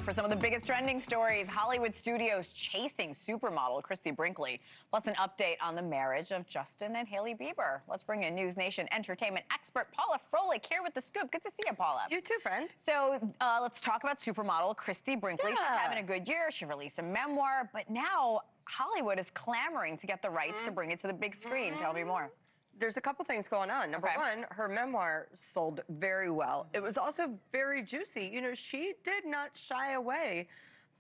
for some of the biggest trending stories. Hollywood studios chasing supermodel Christie Brinkley. Plus an update on the marriage of Justin and Hailey Bieber. Let's bring in NewsNation entertainment expert Paula Froelich here with the scoop. Good to see you, Paula. You too, friend. So let's talk about supermodel Christie Brinkley. She's having a good year. She released a memoir, but now Hollywood is clamoring to get the rights to bring it to the big screen. Tell me more. There's a couple things going on. Number one, her memoir sold very well. It was also very juicy. You know, she did not shy away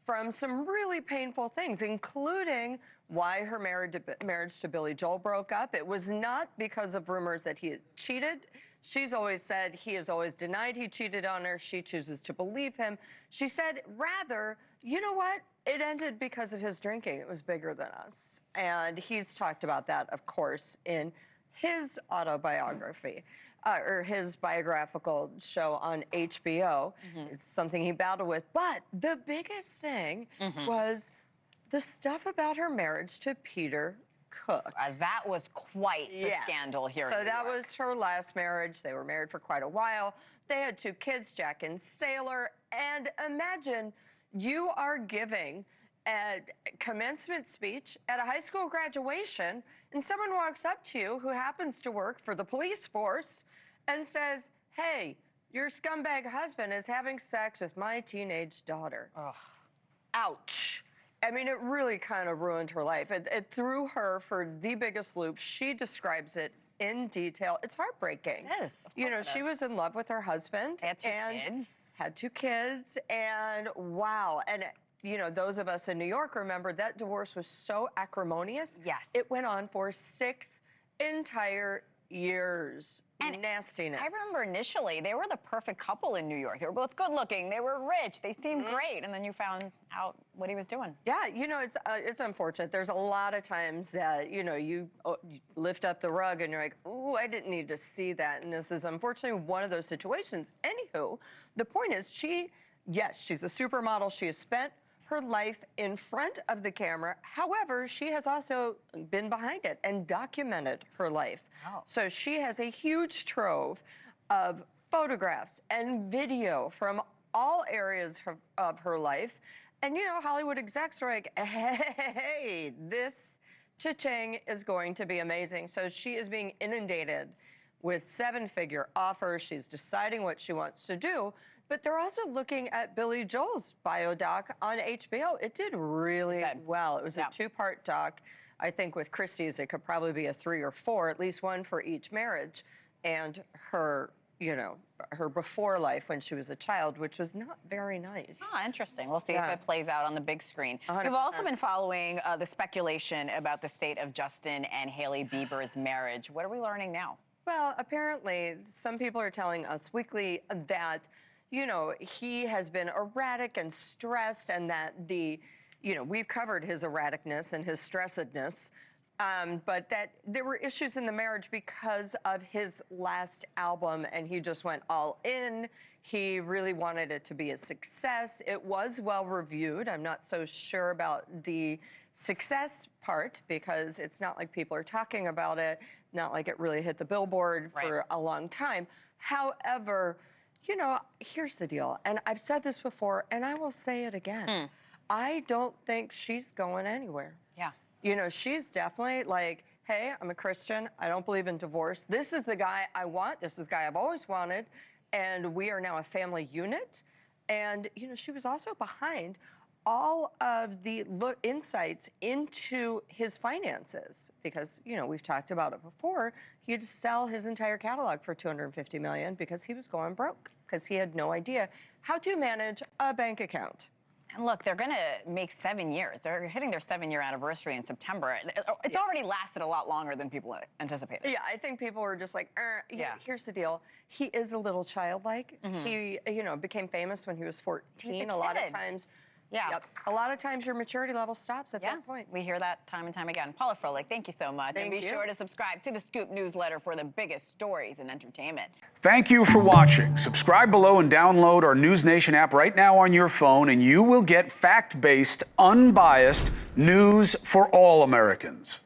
from some really painful things, including why her marriage to Billy Joel broke up. It was not because of rumors that he had cheated. She's always said he has always denied he cheated on her. She chooses to believe him. She said, rather, you know what? It ended because of his drinking. It was bigger than us. And he's talked about that, of course, in his autobiography, or his biographical show on HBO. It's something he battled with. But the biggest thing was the stuff about her marriage to Peter Cook. That was quite the scandal here. So that was her last marriage. They were married for quite a while. They had 2 kids, Jack and Sailor. And imagine you are giving a commencement speech at a high school graduation, and someone walks up to you who happens to work for the police force and says, hey, your scumbag husband is having sex with my teenage daughter. Ugh. Ouch. I mean, it really kind of ruined her life. It threw her for the biggest loop. She describes it in detail. It's heartbreaking. It is. You know, she was in love with her husband. They had 2 kids. Had 2 kids, and wow. And you know, those of us in New York remember that divorce was so acrimonious. Yes. It went on for 6 entire years. And nastiness. I remember initially they were the perfect couple in New York. They were both good looking. They were rich. They seemed great. And then you found out what he was doing. Yeah, you know, it's unfortunate. There's a lot of times that, you know, you lift up the rug and you're like, ooh, I didn't need to see that. And this is unfortunately one of those situations. Anywho, the point is yes, she's a supermodel. She has spent her life in front of the camera. However, she has also been behind it and documented her life. Oh. So she has a huge trove of photographs and video from all areas of her life. And, you know, Hollywood execs are like, hey, this cha-ching is going to be amazing. So she is being inundated with 7-figure offers. She's deciding what she wants to do. But they're also looking at Billy Joel's biodoc on HBO. It did really well. It was a 2-part doc. I think with Christie's, it could probably be a 3 or 4, at least 1 for each marriage. And her, you know, her before life when she was a child, which was not very nice. Oh, interesting. We'll see if it plays out on the big screen. 100%. You've also been following the speculation about the state of Justin and Hailey Bieber's marriage. What are we learning now? Well, apparently, some people are telling Us Weekly that, you know, he has been erratic and stressed, and that you know, we've covered his erraticness and his stressedness, but that there were issues in the marriage because of his last album, and he just went all in. He really wanted it to be a success. It was well reviewed. I'm not so sure about the success part because it's not like people are talking about it, not like it really hit the billboard for a long time. However, you know, here's the deal, and I've said this before, and I will say it again. I don't think she's going anywhere. Yeah. You know, she's definitely like, hey, I'm a Christian. I don't believe in divorce. This is the guy I want. This is the guy I've always wanted. And we are now a family unit. And, you know, she was also behind all of the insights into his finances because, you know, we've talked about it before. He had to sell his entire catalog for $250 million because he was going broke because he had no idea how to manage a bank account. And look, they're going to make 7 years. They're hitting their 7-year anniversary in September. It's already lasted a lot longer than people anticipated. Yeah, I think people were just like, here's the deal. He is a little childlike. He, you know, became famous when he was 14. A lot of times. Yeah. Yep. A lot of times your maturity level stops at that point. We hear that time and time again. Paula Froelich, thank you so much. And be sure to subscribe to the Scoop newsletter for the biggest stories in entertainment. Thank you for watching. Subscribe below and download our NewsNation app right now on your phone, and you will get fact-based, unbiased news for all Americans.